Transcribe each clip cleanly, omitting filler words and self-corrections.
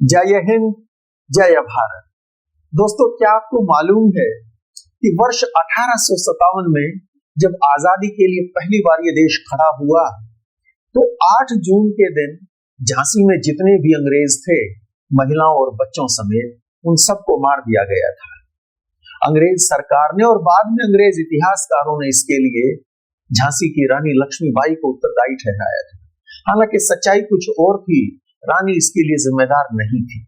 जय हिंद, जय भारत। दोस्तों, क्या आपको मालूम है कि वर्ष 1857 में जब आजादी के लिए पहली बार ये देश खड़ा हुआ तो 8 जून के दिन झांसी में जितने भी अंग्रेज थे, महिलाओं और बच्चों समेत, उन सबको मार दिया गया था अंग्रेज सरकार ने। और बाद में अंग्रेज इतिहासकारों ने इसके लिए झांसी की रानी लक्ष्मीबाई को उत्तरदायी ठहराया था। हालांकि सच्चाई कुछ और थी, रानी इसके लिए जिम्मेदार नहीं थी।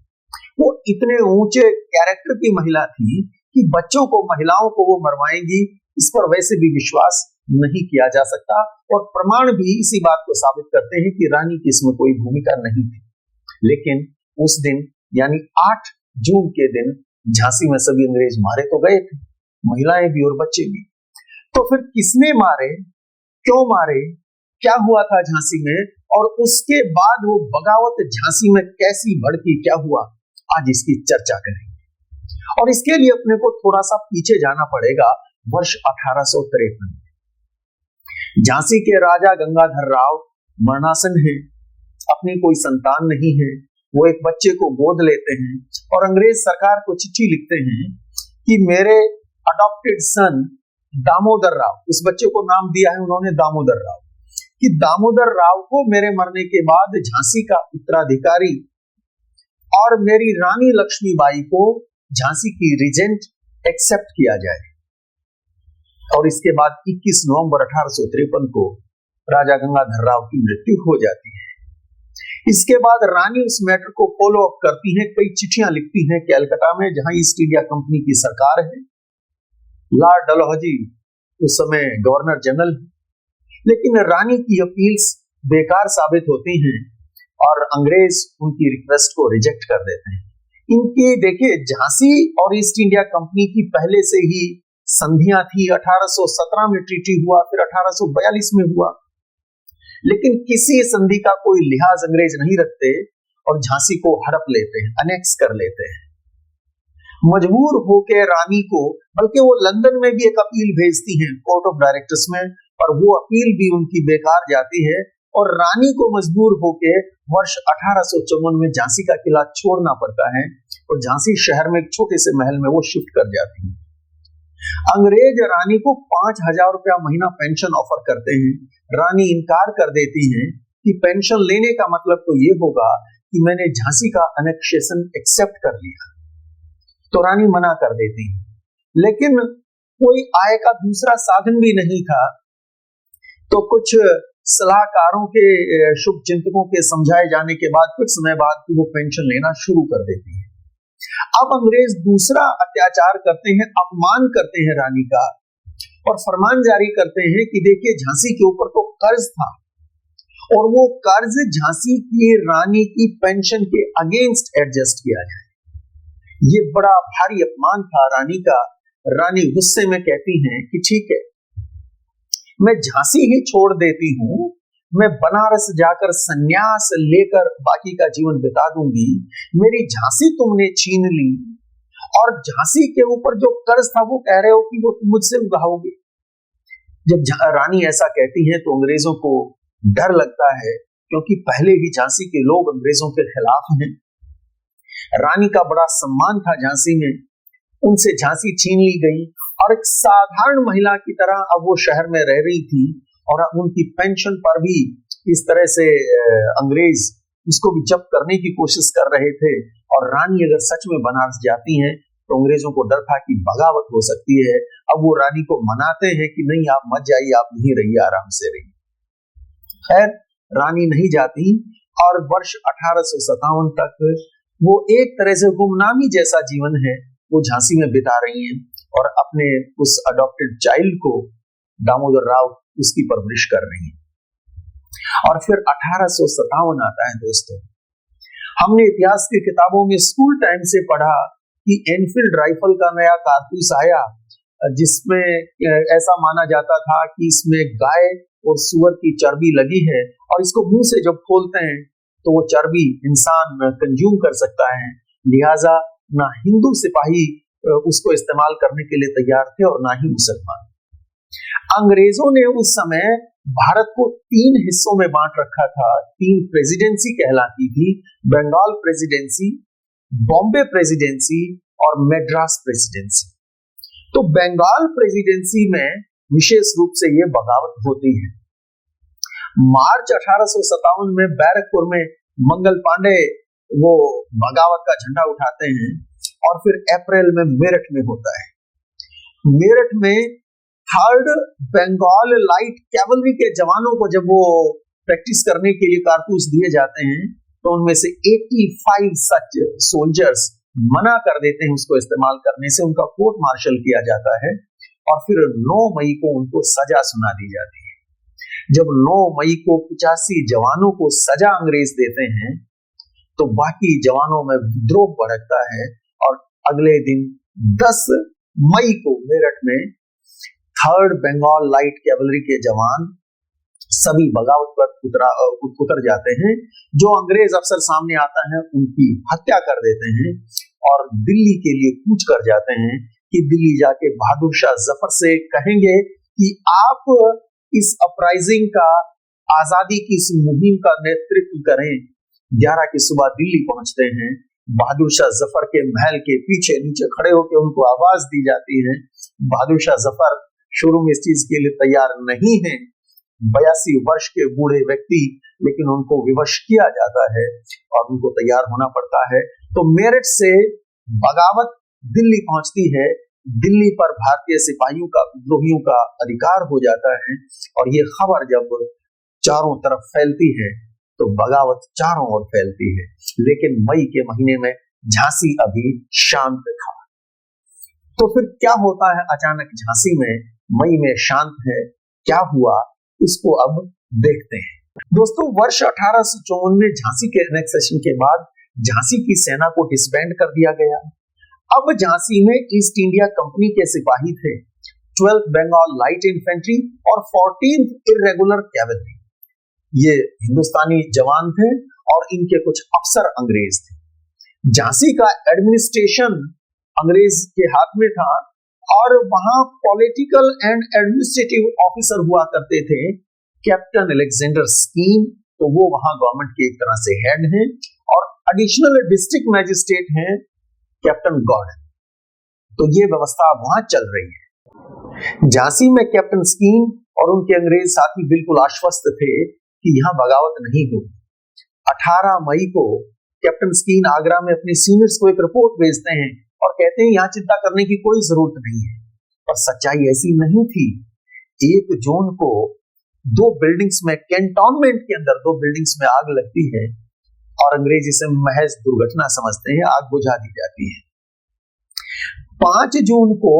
वो इतने ऊंचे कैरेक्टर की महिला थी कि बच्चों को, महिलाओं को वो मरवाएंगी, इस पर वैसे भी विश्वास नहीं किया जा सकता। और प्रमाण भी इसी बात को साबित करते हैं कि रानी की इसमें कोई भूमिका नहीं थी। लेकिन उस दिन यानी 8 जून के दिन झांसी में सभी अंग्रेज मारे तो गए थे, महिलाएं भी और बच्चे भी। तो फिर किसने मारे, क्यों मारे, क्या हुआ था झांसी में, और उसके बाद वो बगावत झांसी में कैसी भड़की, क्या हुआ, आज इसकी चर्चा करेंगे। और इसके लिए अपने को थोड़ा सा पीछे जाना पड़ेगा, वर्ष 1853 में। झांसी के राजा गंगाधर राव मरणासन है, अपनी कोई संतान नहीं है। वो एक बच्चे को गोद लेते हैं और अंग्रेज सरकार को चिट्ठी लिखते हैं कि मेरे अडॉप्टेड सन दामोदर राव, उस बच्चे को नाम दिया है उन्होंने दामोदर राव, कि दामोदर राव को मेरे मरने के बाद झांसी का उत्तराधिकारी और मेरी रानी लक्ष्मीबाई को झांसी की रीजेंट एक्सेप्ट किया जाए। और इसके बाद 21 नवंबर 1853 को राजा गंगाधर राव की मृत्यु हो जाती है। इसके बाद रानी उस मैटर को फॉलो अप करती हैं, कई चिट्ठियां लिखती हैं कैलकाटा में, जहां ईस्ट इंडिया कंपनी की सरकार है, लॉर्ड डलहौजी उस समय गवर्नर जनरल। लेकिन रानी की अपील्स बेकार साबित होती हैं और अंग्रेज उनकी रिक्वेस्ट को रिजेक्ट कर देते हैं। इनकी देखिए, झांसी और ईस्ट इंडिया कंपनी की पहले से ही संधियां थी। 1817 में ट्रीटी हुआ, फिर 1842 में हुआ, लेकिन किसी संधि का कोई लिहाज अंग्रेज नहीं रखते और झांसी को हड़प लेते हैं, अनेक्स कर लेते हैं। मजबूर होकर रानी को, बल्कि वो लंदन में भी एक अपील भेजती हैं कोर्ट ऑफ डायरेक्टर्स में, और वो अपील भी उनकी बेकार जाती है और रानी को मजबूर होकर वर्ष 1854 में झांसी का किला छोड़ना पड़ता है और झांसी शहर में एक छोटे से महल में वो शिफ्ट कर जाती है। अंग्रेज रानी को 5,000 रुपया महीना पेंशन ऑफर करते हैं। रानी इनकार कर देती है कि पेंशन लेने का मतलब तो ये होगा कि मैंने झांसी का अनेक्सेशन एक्सेप्ट कर लिया, तो रानी मना कर देती है। लेकिन कोई आय का दूसरा साधन भी नहीं था, तो कुछ सलाहकारों के, शुभ चिंतकों के समझाए जाने के बाद कुछ समय बाद वो पेंशन लेना शुरू कर देती है। अब अंग्रेज दूसरा अत्याचार करते हैं, अपमान करते हैं रानी का, और फरमान जारी करते हैं कि देखिए, झांसी के ऊपर तो कर्ज था और वो कर्ज झांसी की रानी की पेंशन के अगेंस्ट एडजस्ट किया जाए। ये बड़ा भारी अपमान था रानी का। रानी गुस्से में कहती हैं कि ठीक है, मैं झांसी ही छोड़ देती हूं, मैं बनारस जाकर संन्यास लेकर बाकी का जीवन बिता दूंगी। मेरी झांसी तुमने छीन ली और झांसी के ऊपर जो कर्ज था वो कह रहे हो कि वो तुम मुझसे उगाओगे। जब रानी ऐसा कहती है तो अंग्रेजों को डर लगता है, क्योंकि पहले ही झांसी के लोग अंग्रेजों के खिलाफ हैं। रानी का बड़ा सम्मान था झांसी में, उनसे झांसी छीन ली गई और एक साधारण महिला की तरह अब वो शहर में रह रही थी और उनकी पेंशन पर भी इस तरह से अंग्रेज उसको भी जब्त करने की कोशिश कर रहे थे। और रानी अगर सच में बनारस जाती हैं तो अंग्रेजों को डर था कि बगावत हो सकती है। अब वो रानी को मनाते हैं कि नहीं, आप मत जाइए, आप नहीं रहिए, आराम से रहिए। खैर, रानी नहीं जाती और वर्ष 1857 तक वो एक तरह से गुमनामी जैसा जीवन है वो झांसी में बिता रही हैं और अपने उस अडॉप्टेड चाइल्ड को, दामोदर राव, उसकी परवरिश कर रही हैं। और फिर 1857 आता है। दोस्तों, हमने इतिहास की किताबों में स्कूल टाइम से पढ़ा कि एनफील्ड राइफल का नया कारतूस आया, जिसमें ऐसा माना जाता था कि इसमें गाय और सुअर की चर्बी लगी है और इसको मुंह से जब खोलते हैं तो वो चर्बी इंसान कंज्यूम कर सकता है। लिहाजा ना हिंदू सिपाही उसको इस्तेमाल करने के लिए तैयार थे और ना ही मुसलमान। अंग्रेजों ने उस समय भारत को 3 हिस्सों में बांट रखा था। 3 प्रेसिडेंसी कहलाती थी, बंगाल प्रेसिडेंसी, बॉम्बे प्रेसिडेंसी और मैड्रास प्रेसिडेंसी। तो बंगाल प्रेसिडेंसी में विशेष रूप से ये बगावत होती है। मार्च 1857 में बैरकपुर में मंगल पांडे वो बगावत का झंडा उठाते हैं और फिर अप्रैल में मेरठ में होता है। मेरठ में थर्ड बंगाल लाइट कैवलरी के जवानों को जब वो प्रैक्टिस करने के लिए कारतूस दिए जाते हैं तो उनमें से 85 सच सोल्जर्स मना कर देते हैं उसको इस्तेमाल करने से। उनका कोर्ट मार्शल किया जाता है और फिर 9 मई को उनको सजा सुना दी जाती है। जब 9 मई को 85 जवानों को सजा अंग्रेज देते हैं तो बाकी जवानों में विद्रोह भड़कता है और अगले दिन 10 मई को मेरठ में थर्ड बंगाल लाइट कैवलरी के जवान सभी बगावत पर उतर जाते हैं। जो अंग्रेज अफसर सामने आता है उनकी हत्या कर देते हैं और दिल्ली के लिए कूच कर जाते हैं कि दिल्ली जाके बहादुर शाह जफर से कहेंगे कि आप इस अपराइजिंग का, आजादी की इस मुहिम का नेतृत्व करें। 11 की सुबह दिल्ली पहुंचते हैं। बहादुर शाह जफर के महल के पीछे नीचे खड़े होकर उनको आवाज दी जाती है। बहादुर शाह जफर शुरू में इस चीज के लिए तैयार नहीं है, 82 वर्ष के बूढ़े व्यक्ति, लेकिन उनको विवश किया जाता है और उनको तैयार होना पड़ता है। तो मेरठ से बगावत दिल्ली पहुंचती है। दिल्ली पर भारतीय सिपाहियों का, विद्रोहियों का अधिकार हो जाता है और ये खबर जब चारों तरफ फैलती है तो बगावत चारों ओर फैलती है। लेकिन मई के महीने में झांसी अभी शांत था। तो फिर क्या होता है अचानक झांसी में? मई में शांत है, क्या हुआ उसको अब देखते हैं। दोस्तों, वर्ष 1854 में झांसी के एनेक्सेशन के बाद झांसी की सेना को डिसबैंड कर दिया गया। अब झांसी में ईस्ट इंडिया कंपनी के सिपाही थे, 12th बंगाल लाइट इन्फेंट्री और 14th इर्रेगुलर कैवलरी। ये हिंदुस्तानी जवान थे और इनके कुछ अफसर अंग्रेज थे। झांसी का एडमिनिस्ट्रेशन अंग्रेज के हाथ में था और वहां पॉलिटिकल एंड एडमिनिस्ट्रेटिव ऑफिसर हुआ करते थे कैप्टन अलेक्जेंडर स्कीम, तो वो वहां गवर्नमेंट के एक तरह से हेड हैं, और एडिशनल डिस्ट्रिक्ट मैजिस्ट्रेट हैं कैप्टन गॉर्डन। तो ये व्यवस्था वहां चल रही है। झांसी में कैप्टन स्कीम और उनके अंग्रेज साथी बिल्कुल आश्वस्त थे कि यहां बगावत नहीं होगी। 18 मई को कैप्टन स्कीन आगरा में अपने सीनियर्स को एक रिपोर्ट भेजते हैं और कहते हैं यहां चिंता करने की कोई जरूरत नहीं है। पर सच्चाई ऐसी नहीं थी। 1 जून को 2 बिल्डिंग्स में, कैंटोनमेंट के अंदर 2 बिल्डिंग्स में आग लगती है और अंग्रेज इसे महज दुर्घटना समझते हैं, आग बुझा दी जाती है। 5 जून को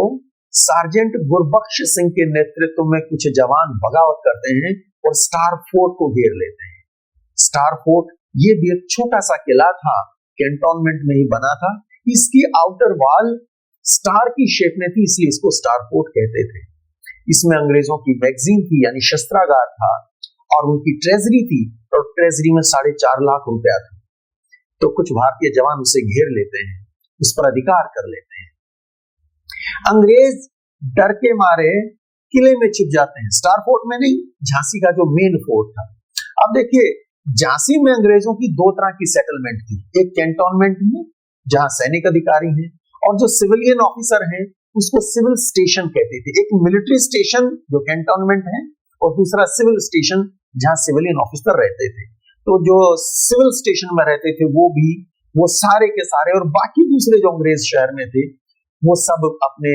सार्जेंट गुरबख्श सिंह के नेतृत्व में कुछ जवान बगावत करते हैं और स्टार फोर्ट को घेर लेते हैं। स्टार फोर्ट ये भी एक छोटा सा किला था, कैंटोनमेंट में ही बना था। इसकी आउटर वॉल स्टार की शेप में थी, इसलिए इसको स्टार फोर्ट कहते थे। इसमें अंग्रेजों की मैगजीन थी, यानी शस्त्रागार था, और उनकी ट्रेजरी थी, और ट्रेजरी में 4.5 लाख रुपया था। तो कुछ भारतीय जवान उसे घेर लेते हैं, उस पर अधिकार कर लेते हैं। अंग्रेज डर के मारे किले में छिप जाते हैं, स्टार फोर्ट में नहीं, झांसी का जो मेन फोर्ट था। अब देखिए, झांसी में अंग्रेजों की 2 तरह की सेटलमेंट थी। एक कैंटोनमेंट में जहां सैनिक अधिकारी हैं, और जो सिविलियन ऑफिसर हैं उसको सिविल स्टेशन कहते थे। एक मिलिट्री स्टेशन जो कैंटोनमेंट है, और दूसरा सिविल स्टेशन जहां सिविलियन ऑफिसर रहते थे। तो जो सिविल स्टेशन में रहते थे वो सारे के सारे, और बाकी दूसरे जो अंग्रेज शहर में थे, वो सब अपने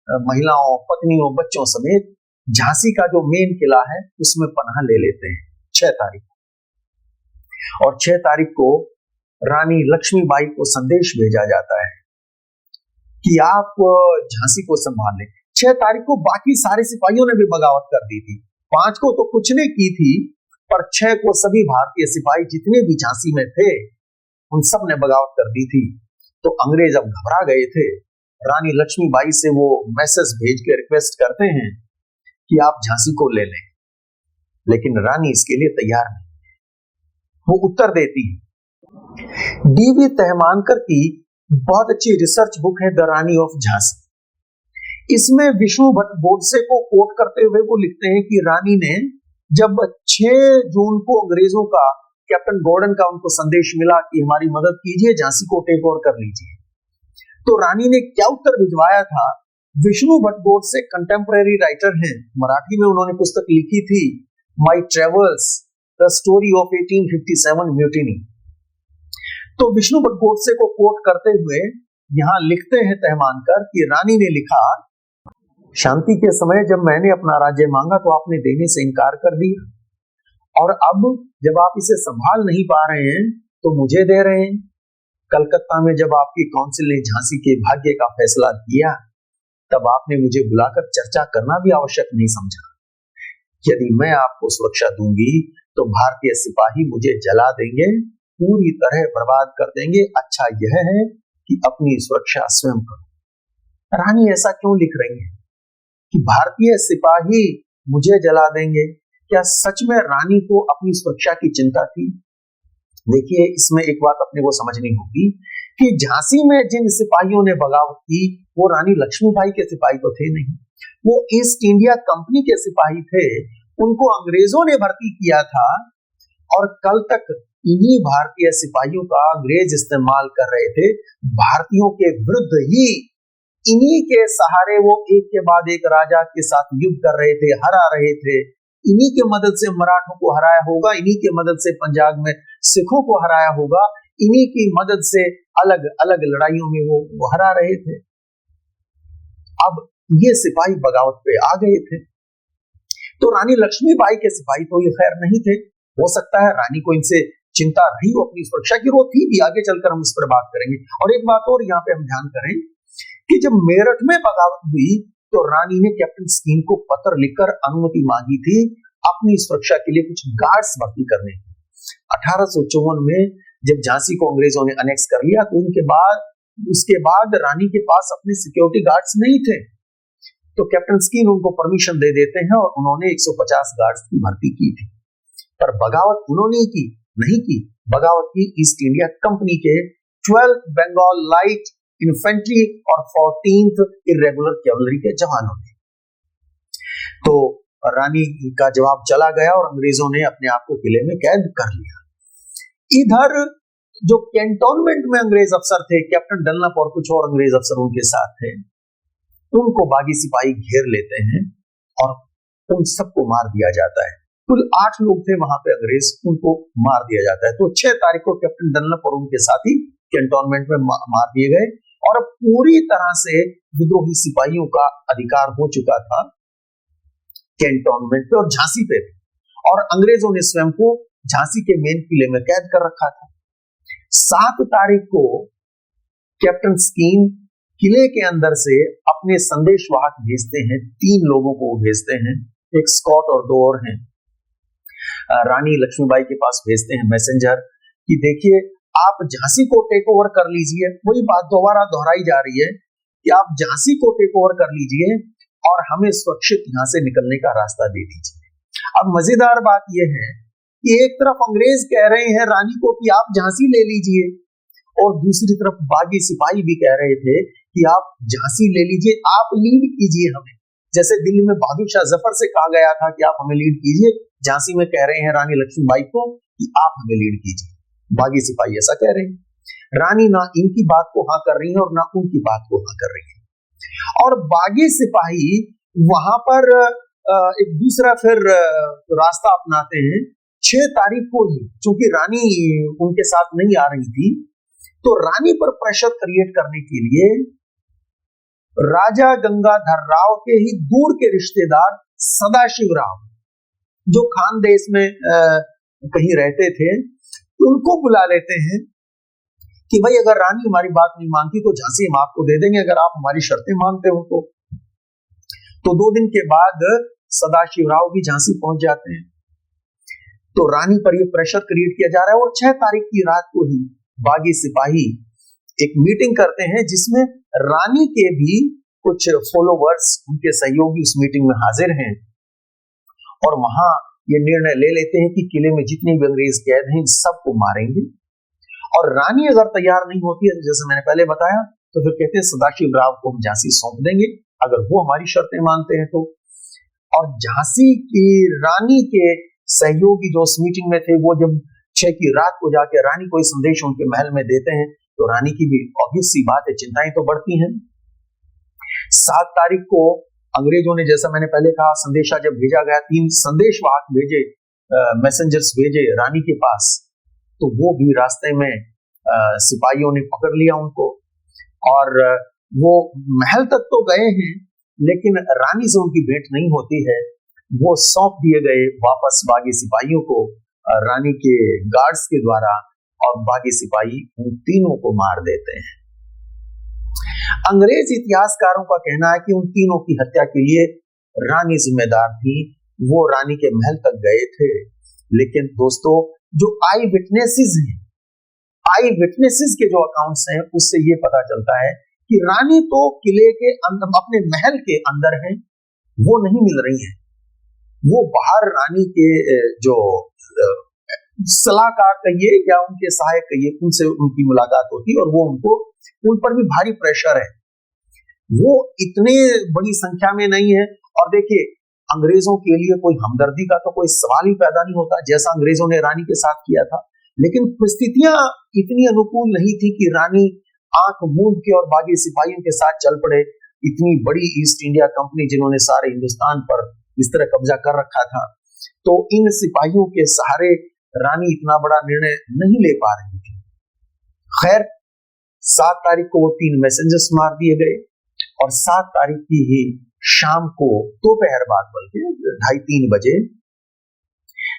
महिलाओं, पत्नियों, बच्चों समेत झांसी का जो मेन किला है उसमें पनाह ले लेते हैं 6 तारीख को। और 6 तारीख को रानी लक्ष्मीबाई को संदेश भेजा जाता है कि आप झांसी को संभाल लें। 6 तारीख को बाकी सारे सिपाहियों ने भी बगावत कर दी थी। 5 को तो कुछ ने की थी, पर 6 को सभी भारतीय सिपाही जितने भी झांसी में थे उन सब ने बगावत कर दी थी। तो अंग्रेज अब घबरा गए थे। रानी लक्ष्मीबाई से वो मैसेज भेज के रिक्वेस्ट करते हैं कि आप झांसी को ले लें, लेकिन रानी इसके लिए तैयार नहीं। वो उत्तर देती है। डीवी तहमानकर की बहुत अच्छी रिसर्च बुक है द रानी ऑफ झांसी। इसमें विष्णु भट्ट गोडसे को कोट करते हुए वो लिखते हैं कि रानी ने जब 6 जून को अंग्रेजों का कैप्टन गॉर्डन का उनको संदेश मिला कि हमारी मदद कीजिए, झांसी को टेक ओवर कर लीजिए। तो रानी ने क्या उत्तर भिजवाया था? विष्णु भट्ट गोडसे कंटेम्परेरी राइटर हैं, मराठी में उन्होंने पुस्तक लिखी थी my travels the story of 1857 mutiny. तो विष्णु भट्ट गोडसे को कोट करते हुए यहां लिखते हैं तह मानकर कि रानी ने लिखा, शांति के समय जब मैंने अपना राज्य मांगा तो आपने देने से इनकार कर दिया, और अब जब आप इसे संभाल नहीं पा रहे हैं तो मुझे दे रहे हैं। कलकत्ता में जब आपकी काउंसिल ने झांसी के भाग्य का फैसला किया तब आपने मुझे बुलाकर चर्चा करना भी आवश्यक नहीं समझा। यदि मैं आपको सुरक्षा दूंगी तो भारतीय सिपाही मुझे जला देंगे, पूरी तरह बर्बाद कर देंगे। अच्छा यह है कि अपनी सुरक्षा स्वयं करो। रानी ऐसा क्यों लिख रही है कि भारतीय सिपाही मुझे जला देंगे? क्या सच में रानी को अपनी सुरक्षा की चिंता थी? देखिए, इसमें एक बात अपने को समझनी होगी कि झांसी में जिन सिपाहियों ने बगावत की वो रानी लक्ष्मीबाई के सिपाही तो थे नहीं, वो ईस्ट इंडिया कंपनी के सिपाही थे। उनको अंग्रेजों ने भर्ती किया था और कल तक इन्हीं भारतीय सिपाहियों का अंग्रेज इस्तेमाल कर रहे थे। भारतीयों के विरुद्ध ही इन्हीं के सहारे वो एक के बाद एक राजा के साथ युद्ध कर रहे थे, हरा रहे थे। इन्हीं के मदद से मराठों को हराया होगा, इन्हीं के मदद से पंजाब में सिखों को हराया होगा, इन्हीं की मदद से अलग अलग लड़ाइयों में वो हरा रहे थे। अब ये सिपाही बगावत पे आ गए थे। तो रानी लक्ष्मीबाई के सिपाही तो ये खैर नहीं थे। हो सकता है रानी को इनसे चिंता रही हो, अपनी सुरक्षा की वो थी भी। आगे चलकर हम इस पर बात करेंगे। और एक बात और यहाँ पे हम ध्यान करें कि जब मेरठ में बगावत हुई तो रानी ने कैप्टन स्कीन को पत्र लिखकर अनुमति मांगी थी अपनी सुरक्षा के लिए कुछ गार्ड्स भर्ती करने की। 1854 में जब झांसी को अंग्रेजों ने अनेक्स कर लिया तो उसके बाद रानी के पास अपने सिक्योरिटी गार्ड्स नहीं थे। तो कैप्टन स्कीन उनको परमिशन दे देते हैं और उन्होंने 150 गार्ड्स की भर्ती की थी। पर बगावत उन्होंने नहीं की। बगावत की ईस्ट इंडिया कंपनी के 12th बंगाल लाइट इन्फेंट्री और 14th इरेगुलर कैवलरी के जवानों ने। तो रानी का जवाब चला गया और अंग्रेजों ने अपने आप को किले में कैद कर लिया। इधर जो कैंटोनमेंट में अंग्रेज अफसर थे, कैप्टन डनलप और कुछ और अंग्रेज अफसर उनके साथ थे, उनको बागी सिपाही घेर लेते हैं और उन सबको मार दिया जाता है। कुल 8 लोग थे वहां पे अंग्रेज, उनको मार दिया जाता है। तो 6 तारीख को कैप्टन डनलप और उनके साथी कैंटोनमेंट में मार दिए गए और अब पूरी तरह से विद्रोही सिपाहियों का अधिकार हो चुका था कैंटोनमेंट पे और झांसी पे भी। और अंग्रेजों ने स्वयं को झांसी के मेन किले में कैद कर रखा था। 7 तारीख को कैप्टन स्कीन किले के अंदर से अपने संदेशवाहक भेजते हैं। 3 लोगों को भेजते हैं, एक स्कॉट और 2 और हैं। रानी लक्ष्मीबाई के पास भेजते हैं मैसेंजर कि देखिए आप झांसी को टेक ओवर कर लीजिए। वही बात दोबारा दोहराई जा रही है कि आप झांसी को टेक ओवर कर लीजिए और हमें सुरक्षित यहां से निकलने का रास्ता दे दीजिए। अब मजेदार बात यह है कि एक तरफ अंग्रेज कह रहे हैं रानी को कि आप झांसी ले लीजिए और दूसरी तरफ बागी सिपाही भी कह रहे थे कि आप झांसी ले लीजिए, आप लीड कीजिए हमें। जैसे दिल्ली में बहादुर शाह जफर से कहा गया था कि आप हमें लीड कीजिए, झांसी में कह रहे हैं रानी लक्ष्मीबाई को कि आप हमें लीड कीजिए। बागी सिपाही ऐसा कह रहे हैं। रानी ना इनकी बात को हाँ कर रही है और ना उनकी बात को हाँ कर रही है। और बागी सिपाही वहां पर एक दूसरा फिर रास्ता अपनाते हैं। 6 तारीख को ही, चूंकि रानी उनके साथ नहीं आ रही थी, तो रानी पर प्रेशर क्रिएट करने के लिए राजा गंगाधर राव के ही दूर के रिश्तेदार सदाशिव राव, जो खानदेश में कहीं रहते थे, उनको बुला लेते हैं कि भाई अगर रानी हमारी बात नहीं मानती तो झांसी हम आपको दे देंगे, अगर आप हमारी शर्तें मानते हो तो 2 दिन के बाद सदाशिव राव भी झांसी पहुंच जाते हैं। तो रानी पर यह प्रेशर क्रिएट किया जा रहा है और 6 तारीख की रात को ही बागी सिपाही एक मीटिंग करते हैं जिसमें रानी के भी कुछ फॉलोवर्स, उनके सहयोगी उस मीटिंग में हाजिर हैं और वहां ये निर्णय ले लेते हैं कि किले में जितने भी अंग्रेज कैद हैं सबको मारेंगे। और रानी अगर तैयार नहीं होती है, जैसे मैंने पहले बताया, तो फिर कहते हैं सदाशिव राव को हम झांसी सौंप देंगे अगर वो हमारी शर्तें मानते हैं तो। और झांसी की रानी के सहयोगी जो उस मीटिंग में थे, वो जब 6 की रात को जाके रानी कोई संदेश उनके महल में देते हैं तो रानी की भी ऑब्वियस सी बात है, चिंताएं तो बढ़ती हैं। 7 तारीख को अंग्रेजों ने, जैसा मैंने पहले कहा, संदेशा जब भेजा गया, 3 संदेशवाहक भेजे, मैसेंजर्स भेजे रानी के पास, तो वो भी रास्ते में सिपाहियों ने पकड़ लिया उनको और वो महल तक तो गए हैं लेकिन रानी से उनकी भेंट नहीं होती है। वो सौंप दिए गए वापस बागी सिपाहियों को, रानी के गार्ड्स के द्वारा, और बागी सिपाही उन तीनों को मार देते हैं। अंग्रेज इतिहासकारों का कहना है कि उन तीनों की हत्या के लिए रानी जिम्मेदार थी। वो रानी के महल तक गए थे, लेकिन दोस्तों जो आई विटनेसेस के जो अकाउंट्स हैं उससे ये पता चलता है कि रानी तो किले के अंदर, अपने महल के अंदर हैं, वो नहीं मिल रही हैं। वो बाहर रानी के जो सलाहकार कहिए या उनके सहायक कहिए, उनसे उनकी मुलाकात होती और वो उन पर भी भारी प्रेशर है। वो इतने बड़ी संख्या में नहीं है। और देखिए, अंग्रेजों के लिए कोई हमदर्दी का तो कोई सवाल ही पैदा नहीं होता, जैसा अंग्रेजों ने रानी के साथ किया था। लेकिन परिस्थितियां इतनी अनुकूल नहीं थी कि रानी आंख मूंद के और बागी सिपाहियों के साथ चल पड़े। इतनी बड़ी ईस्ट इंडिया कंपनी जिन्होंने सारे हिंदुस्तान पर इस तरह कब्जा कर रखा था, तो इन सिपाहियों के सहारे रानी इतना बड़ा निर्णय नहीं ले पा रही थी। खैर, 7 तारीख को वो 3 मैसेंजर्स मार दिए गए और 7 तारीख की ही शाम को, दोपहर बाद बल्कि 2:30-3 बजे,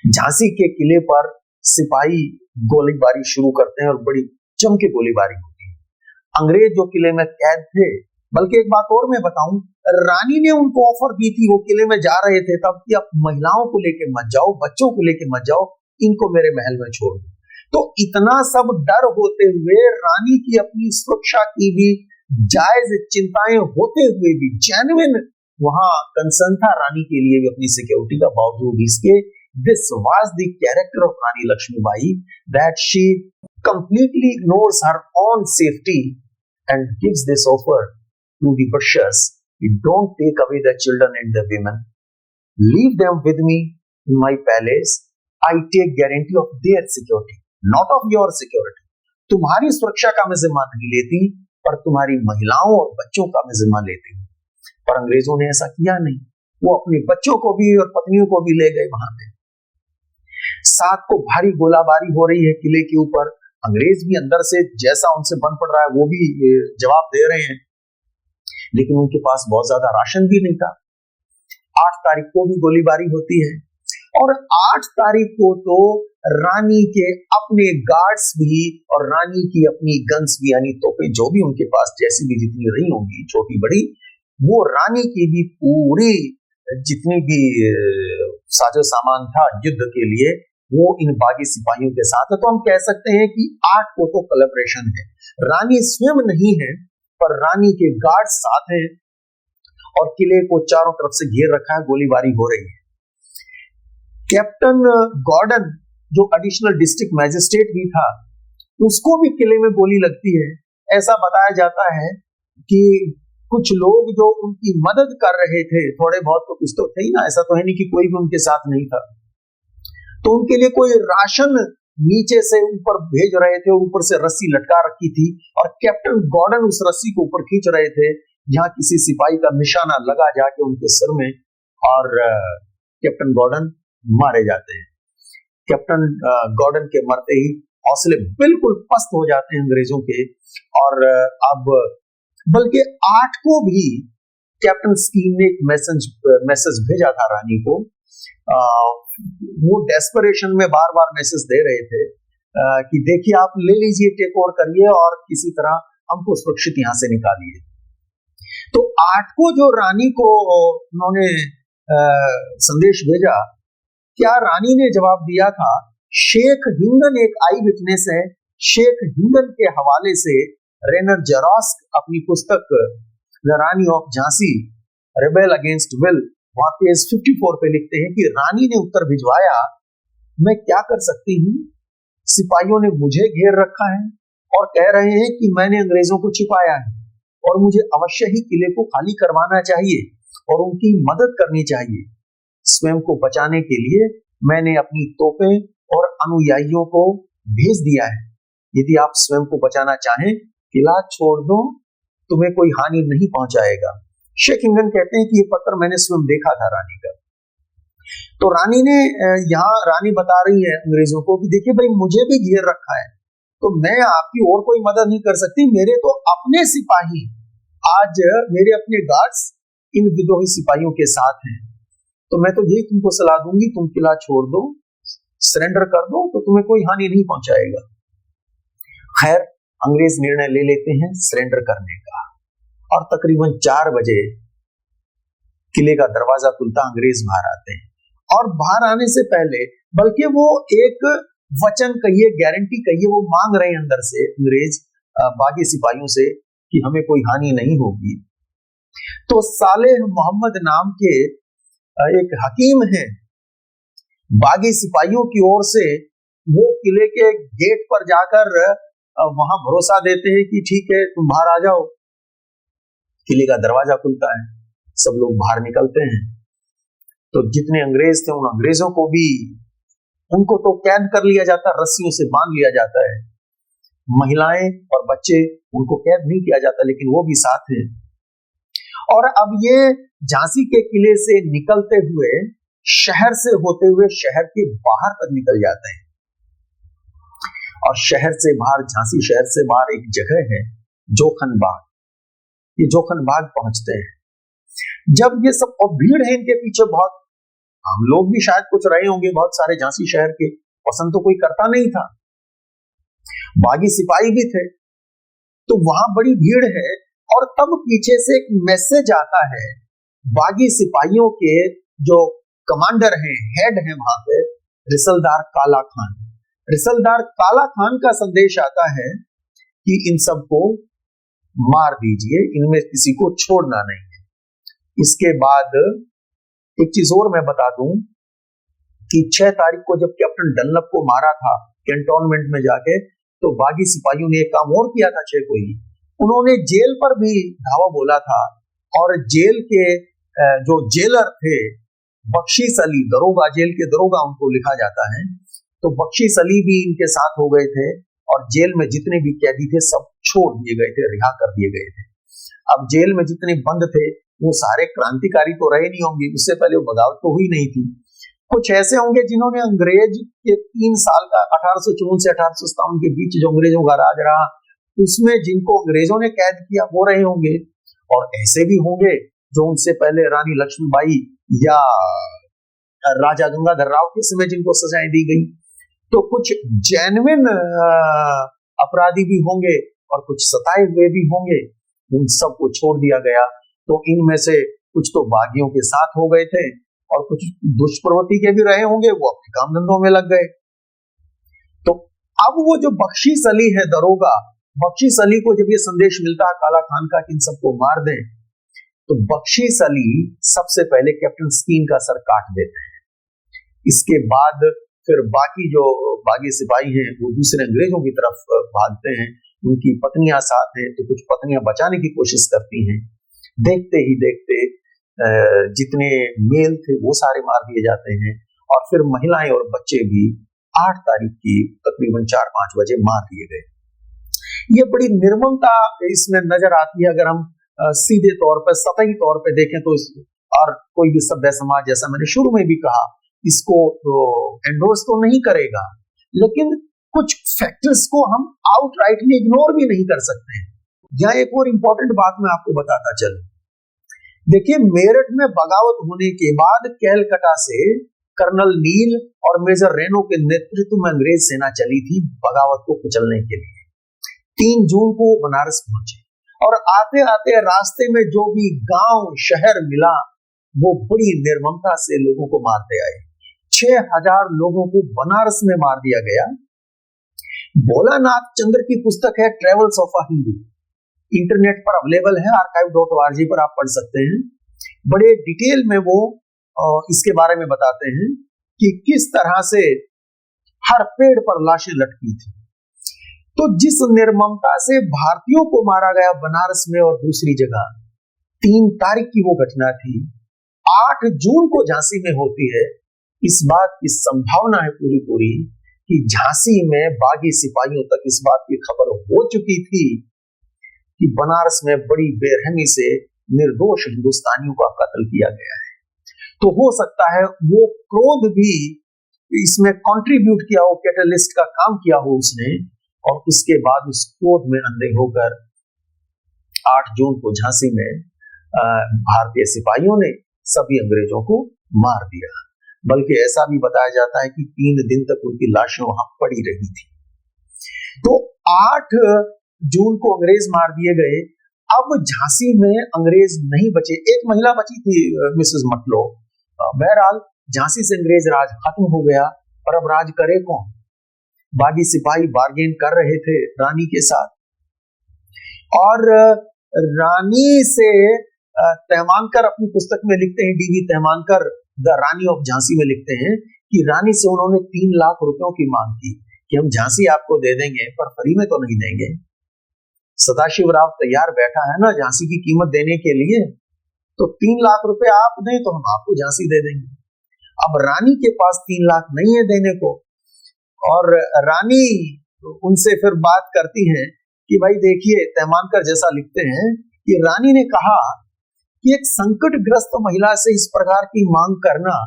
झांसी के किले पर सिपाही गोलीबारी शुरू करते हैं और बड़ी जम के गोलीबारी होती है। अंग्रेज जो किले में कैद थे, बल्कि एक बात और मैं बताऊं, रानी ने उनको ऑफर दी थी, वो किले में जा रहे थे तब, कि अब महिलाओं को लेके मत जाओ, बच्चों को लेके मत जाओ, इनको मेरे महल में छोड़ दो। तो इतना सब डर होते हुए, रानी की अपनी सुरक्षा की भी जायज चिंताएं होते हुए भी, जेन्युइन वहां कंसर्न था रानी के लिए भी अपनी सिक्योरिटी का, बावजूद इसके this was the character of Rani Lakshmibai, that she completely ignores her own safety and gives this offer to the butchers. Don't take away the children and the women. Leave them with me in my palace. I take guarantee of their security, not of your security. तुम्हारी सुरक्षा का मैं जिम्मा नहीं लेती, पर तुम्हारी महिलाओं और बच्चों का मैं जिम्मा लेती हूँ। पर अंग्रेजों ने ऐसा किया नहीं। वो अपने बच्चों को भी और पत्नियों को भी ले गए वहां पे। 7 को भारी गोलाबारी हो रही है किले के ऊपर। अंग्रेज भी अंदर से जैसा उनसे बन पड़ रहा है वो भी जवाब दे रहे हैं, लेकिन उनके पास बहुत ज्यादा राशन भी नहीं था। 8 तारीख को भी गोलीबारी होती है और 8 तारीख को तो रानी के अपने गार्ड्स भी और रानी की अपनी गन्स भी, यानी तोपें जो भी उनके पास जैसी भी जितनी रही होंगी, छोटी बड़ी, वो रानी की भी पूरी जितनी भी साजो सामान था युद्ध के लिए, वो इन बागी सिपाहियों के साथ है। तो हम कह सकते हैं कि 8 को तो कोलैबोरेशन है। रानी स्वयं नहीं है, पर रानी के गार्ड साथ हैं और किले को चारों तरफ से घेर रखा है, गोलीबारी हो रही है। कैप्टन गॉर्डन, जो एडिशनल डिस्ट्रिक्ट मैजिस्ट्रेट भी था, उसको भी किले में गोली लगती है। ऐसा बताया जाता है कि कुछ लोग जो उनकी मदद कर रहे थे, थोड़े बहुत तो कुछ तो थे ही ना, ऐसा तो है नहीं कि कोई भी उनके साथ नहीं था, तो उनके लिए कोई राशन नीचे से ऊपर भेज रहे थे, ऊपर से रस्सी लटका रखी थी और कैप्टन गॉर्डन उस रस्सी को ऊपर खींच रहे थे, जहां किसी सिपाही का निशाना लगा जाके उनके सिर में, और कैप्टन गॉर्डन मारे जाते हैं। कैप्टन गॉर्डन के मरते ही हौसले बिल्कुल पस्त हो जाते हैं अंग्रेजों के, और अब बल्कि 8 को भी कैप्टन स्कीम ने एक मैसेज भेजा था रानी को। वो डेस्परेशन में बार बार मैसेज दे रहे थे कि देखिए आप ले लीजिए, टेक ओवर करिए और किसी तरह हमको सुरक्षित यहां से निकालिए। तो 8 को जो रानी को उन्होंने संदेश भेजा, क्या रानी ने जवाब दिया था? शेख हिंगन एक आई विटनेस है। शेख हिंगन के हवाले से रेनर जरास्क अपनी पुस्तक the Rani of Jhansi rebel against will, वहां पेज 54 पे लिखते हैं कि रानी ने उत्तर भिजवाया, मैं क्या कर सकती हूँ, सिपाहियों ने मुझे घेर रखा है और कह रहे हैं कि मैंने अंग्रेजों को छिपाया है और मुझे अवश्य ही किले को खाली करवाना चाहिए और उनकी मदद करनी चाहिए। स्वयं को बचाने के लिए मैंने अपनी तोपें और अनुयायियों को भेज दिया है, यदि आप स्वयं को बचाना चाहें किला छोड़ दो, तुम्हें कोई हानि नहीं पहुंचाएगा। शेख हिंगन कहते हैं कि ये पत्र मैंने स्वयं देखा था रानी का। तो रानी ने यहाँ रानी बता रही है अंग्रेजों को कि देखिए भाई, मुझे भी घेर रखा है, तो मैं आपकी और कोई मदद नहीं कर सकती, मेरे तो अपने सिपाही, आज मेरे अपने गार्ड्स इन विद्रोही सिपाहियों के साथ हैं, तो मैं तो यही तुमको सलाह दूंगी, तुम किला छोड़ दो, सरेंडर कर दो, तो तुम्हें कोई हानि नहीं पहुंचाएगा। खैर, अंग्रेज निर्णय ले लेते हैं सरेंडर करने का, और तकरीबन 4 बजे किले का दरवाजा खुलता, अंग्रेज बाहर आते हैं। और बाहर आने से पहले, बल्कि वो एक वचन कहिए, गारंटी कहिए, वो मांग रहे हैं अंदर से अंग्रेज बागी सिपाहियों से कि हमें कोई हानि नहीं होगी। तो सालेह मोहम्मद नाम के एक हकीम हैं, बागी सिपाहियों की ओर से वो किले के गेट पर जाकर वहां भरोसा देते हैं कि ठीक है, तुम बाहर आ जाओ। किले का दरवाजा खुलता है, सब लोग बाहर निकलते हैं। तो जितने अंग्रेज थे, उन अंग्रेजों को भी, उनको तो कैद कर लिया जाता है, रस्सियों से बांध लिया जाता है। महिलाएं और बच्चे, उनको कैद नहीं किया जाता, लेकिन वो भी साथ हैं। और अब ये झांसी के किले से निकलते हुए, शहर से होते हुए शहर के बाहर तक निकल जाते हैं। और शहर से बाहर, झांसी शहर से बाहर एक जगह है जोखन बाग। ये जोखन बाग पहुंचते हैं। जब ये सब, और भीड़ है इनके पीछे बहुत, हम लोग भी शायद कुछ रहे होंगे, बहुत सारे झांसी शहर के, पसंद तो कोई करता नहीं था, बागी सिपाही भी थे, तो वहां बड़ी भीड़ है। और तब पीछे से एक मैसेज आता है, बागी सिपाहियों के जो कमांडर हैं, हेड हैं वहां पे, रिसलदार काला खान। रिसलदार काला खान का संदेश आता है कि इन सबको मार दीजिए, इनमें किसी को छोड़ना नहीं है। इसके बाद एक चीज और मैं बता दूं कि 6 तारीख को जब कैप्टन डनलप को मारा था कैंटोनमेंट में जाके, तो बागी सिपाहियों ने एक काम और किया था 6 को ही, उन्होंने जेल पर भी धावा बोला था। और जेल के जो जेलर थे, बख्शीश अली, दरोगा, जेल के दरोगा उनको लिखा जाता है, तो बख्शीश अली भी इनके साथ हो गए थे। और जेल में जितने भी कैदी थे सब छोड़ दिए गए थे, रिहा कर दिए गए थे। अब जेल में जितने बंद थे वो सारे क्रांतिकारी तो रहे नहीं होंगे, उससे पहले वो बगावत तो हुई नहीं थी। कुछ ऐसे होंगे जिन्होंने अंग्रेज के 3 साल का 1854 से 1857 के बीच जो अंग्रेजों का राज रहा, उसमें जिनको अंग्रेजों ने कैद किया वो रहे होंगे। और ऐसे भी होंगे जो उनसे पहले रानी लक्ष्मीबाई या राजा गंगाधर राव के समय जिनको सजाएं दी गई। तो कुछ जेन्युइन अपराधी भी होंगे और कुछ सताए हुए भी होंगे, उन सबको छोड़ दिया गया। तो इनमें से कुछ तो बागियों के साथ हो गए थे और कुछ दुष्प्रवृत्ति के भी रहे होंगे, वो अपने काम धंधों में लग गए। तो अब वो जो बख्शीश अली है दरोगा, बख्शीश अली को जब ये संदेश मिलता है काला खान का कि इन सबको मार दें, तो बख्शीश अली सबसे पहले कैप्टन स्कीन का सर काट देते हैं। इसके बाद फिर बाकी जो बागी सिपाही हैं वो दूसरे अंग्रेजों की तरफ भागते हैं, उनकी पत्नियां साथ हैं, तो कुछ पत्नियां बचाने की कोशिश करती हैं। देखते ही देखते जितने मेल थे वो सारे मार दिए जाते हैं। और फिर महिलाएं और बच्चे भी 8 तारीख की तकरीबन 4-5 बजे मार दिए गए। ये बड़ी निर्ममता इसमें नजर आती है अगर हम सीधे तौर पर, सतही तौर पर देखें तो। और कोई भी सभ्य समाज, जैसा मैंने शुरू में भी कहा, इसको तो एंडोर्स तो नहीं करेगा, लेकिन कुछ फैक्टर्स को हम आउटराइटली इग्नोर भी नहीं कर सकते हैं। यहाँ एक और इंपॉर्टेंट बात मैं आपको बताता चलूं। देखिए, मेरठ में बगावत होने के बाद कैलकाटा से कर्नल नील और मेजर रेनो के नेतृत्व में अंग्रेज सेना चली थी बगावत को कुचलने के लिए। 3 जून को बनारस पहुंचे और आते आते रास्ते में जो भी गांव शहर मिला वो बड़ी निर्ममता से लोगों को मारते आए। 6000 लोगों को बनारस में मार दिया गया। भोलानाथ चंद्र की पुस्तक है travels of a Hindu, internet पर अवेलेबल है, archive.org पर आप पढ़ सकते हैं। बड़े डिटेल में वो इसके बारे में बताते हैं कि किस तरह से हर पेड़ पर लाशें लटकी थी। तो जिस निर्ममता से भारतीयों को मारा गया बनारस में और दूसरी जगह, 3 तारीख की वो घटना थी। 8 जून को झांसी में होती है। इस बात की संभावना है पूरी पूरी कि झांसी में बागी सिपाहियों तक इस बात की खबर हो चुकी थी कि बनारस में बड़ी बेरहमी से निर्दोष हिंदुस्तानियों का कत्ल किया गया है। तो हो सकता है वो क्रोध भी इसमें कंट्रीब्यूट किया हो, कैटलिस्ट का काम किया हो उसने, और उसके बाद उस क्रोध में अंधे होकर 8 जून को झांसी में भारतीय सिपाहियों ने सभी अंग्रेजों को मार दिया। बल्कि ऐसा भी बताया जाता है कि 3 दिन तक उनकी लाशें वहां पड़ी रही थी। तो 8 जून को अंग्रेज मार दिए गए। अब झांसी में अंग्रेज नहीं बचे, एक महिला बची थी, मिसेस मतलो। बहरहाल झांसी से अंग्रेज राज खत्म हो गया, पर अब राज करे कौन? बागी सिपाही बार्गेन कर रहे थे रानी के साथ, और रानी से तहमानकर अपनी पुस्तक में लिखते हैं, DV Tahmankar the Rani of Jhansi में लिखते हैं कि रानी से उन्होंने 3 लाख रुपयों की मांग की कि हम झांसी आपको दे देंगे, पर फ्री में तो नहीं देंगे। सदाशिव राव तैयार बैठा है ना झांसी की कीमत देने के लिए, तो 3 लाख रुपए आप दें तो हम आपको झांसी दे देंगे। अब रानी के पास 3 लाख नहीं है देने को, और रानी उनसे फिर बात करती है कि भाई देखिए, तहमानकर जैसा लिखते हैं कि रानी ने कहा कि एक संकटग्रस्त महिला से इस प्रकार की मांग करना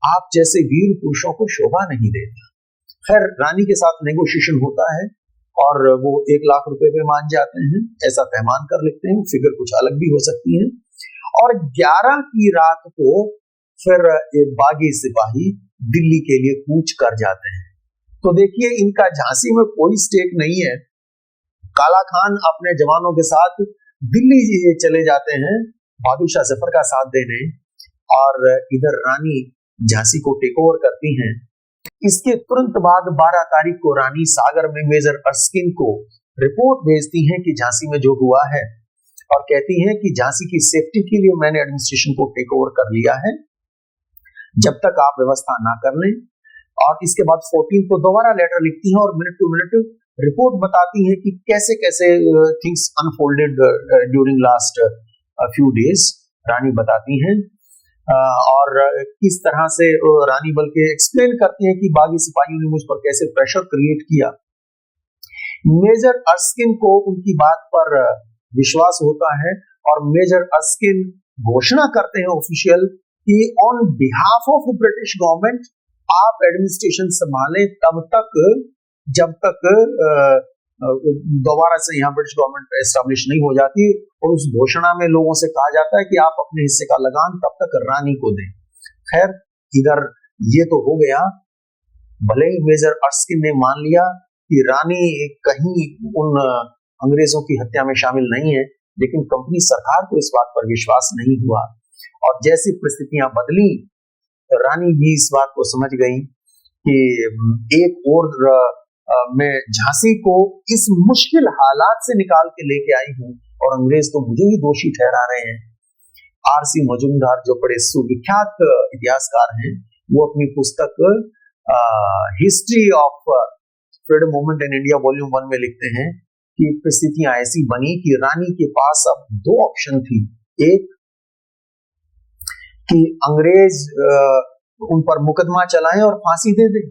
आप जैसे वीर पुरुषों को शोभा नहीं देता। खैर, रानी के साथ नेगोशिएशन होता है और वो 1 लाख रुपए पे मान जाते हैं, ऐसा तहमानकर लिखते हैं। फिगर कुछ अलग भी हो सकती है। और 11 की रात को फिर ये बागी सिपाही दिल्ली के लिए कूच कर जाते हैं। तो देखिए, इनका झांसी में कोई स्टेक नहीं है। काला खान अपने जवानों के साथ दिल्ली चले जाते हैं बहादुर शाह जफर का साथ देने, और इधर रानी झांसी को टेक ओवर करती हैं। इसके तुरंत बाद 12 तारीख को रानी सागर में मेजर अर्स्किन को रिपोर्ट भेजती हैं कि झांसी में जो हुआ है, और कहती हैं कि झांसी की सेफ्टी के लिए मैंने एडमिनिस्ट्रेशन को टेक ओवर कर लिया है, जब तक आप व्यवस्था ना कर लें। और इसके बाद 14 को दोबारा लेटर लिखती हैं और मिनट टू मिनट रिपोर्ट बताती है कि कैसे कैसे things unfolded during last few days. Rani बताती हैं और किस तरह से रानी बल्कि एक्सप्लेन करती है कि बागी सिपाहियों ने मुझ पर कैसे प्रेशर क्रिएट किया। मेजर अर्स्किन को उनकी बात पर विश्वास होता है और मेजर अर्स्किन घोषणा करते हैं ऑफिशियल कि on behalf of British government आप एडमिनिस्ट्रेशन संभालें तब तक जब तक दोबारा से यहाँ ब्रिटिश गवर्नमेंट एस्टेब्लिश नहीं हो जाती। और उस घोषणा में लोगों से कहा जाता है कि आप अपने हिस्से का लगान तब तक रानी को दें। खैर, इधर ये तो हो गया। भले ही मेजर अर्स्किन ने मान लिया कि रानी कहीं उन अंग्रेजों की हत्या में शामिल नहीं है, लेकिन कंपनी सरकार को इस बात पर विश्वास नहीं हुआ। और जैसी परिस्थितियां बदली, रानी भी इस बात को समझ गई कि एक और मैं झांसी को इस मुश्किल हालात से निकाल के लेके आई हूं और अंग्रेज तो मुझे ही दोषी ठहरा रहे हैं। आरसी मजूमदार जो बड़े सुविख्यात इतिहासकार हैं, वो अपनी पुस्तक history of freedom movement in India volume 1 में लिखते हैं कि परिस्थितियां ऐसी बनी कि रानी के पास अब 2 ऑप्शन थी। एक कि अंग्रेज उन पर मुकदमा चलाएं और फांसी दे दें,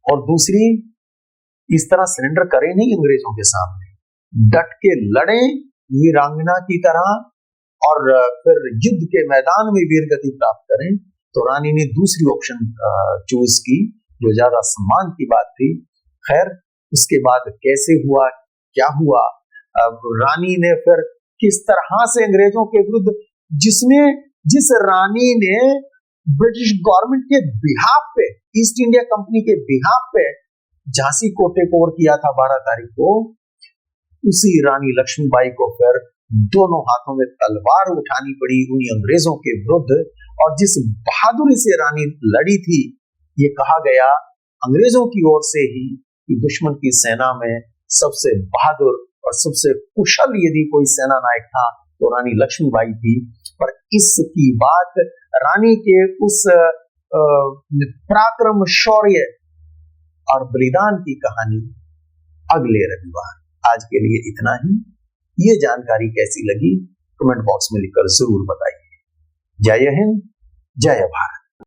और दूसरी इस तरह सरेंडर करें नहीं अंग्रेजों के सामने, डट के लड़ें वीरांगना की तरह और फिर युद्ध के मैदान में वीरगति प्राप्त करें। तो रानी ने दूसरी ऑप्शन चूज की, जो ज्यादा सम्मान की बात थी। खैर, उसके बाद कैसे हुआ, क्या हुआ, रानी ने फिर किस तरह से अंग्रेजों के विरुद्ध, जिस रानी ने ब्रिटिश गवर्नमेंट के बिहाफ पे, ईस्ट इंडिया कंपनी के बिहाफ पे झांसी को टेक ओवर किया था 12 तारीख को, उसी रानी लक्ष्मीबाई को फिर दोनों हाथों में तलवार उठानी पड़ी उन्हीं अंग्रेजों के विरुद्ध। और जिस बहादुरी से रानी लड़ी थी, ये कहा गया अंग्रेजों की ओर से ही कि दुश्मन की सेना में सबसे बहादुर और सबसे कुशल यदि कोई सेना नायक था तो रानी लक्ष्मीबाई थी। पर इसकी बात, रानी के उस पराक्रम, शौर्य और बलिदान की कहानी अगले रविवार। आज के लिए इतना ही। ये जानकारी कैसी लगी कमेंट बॉक्स में लिखकर जरूर बताइए। जय हिंद, जय भारत।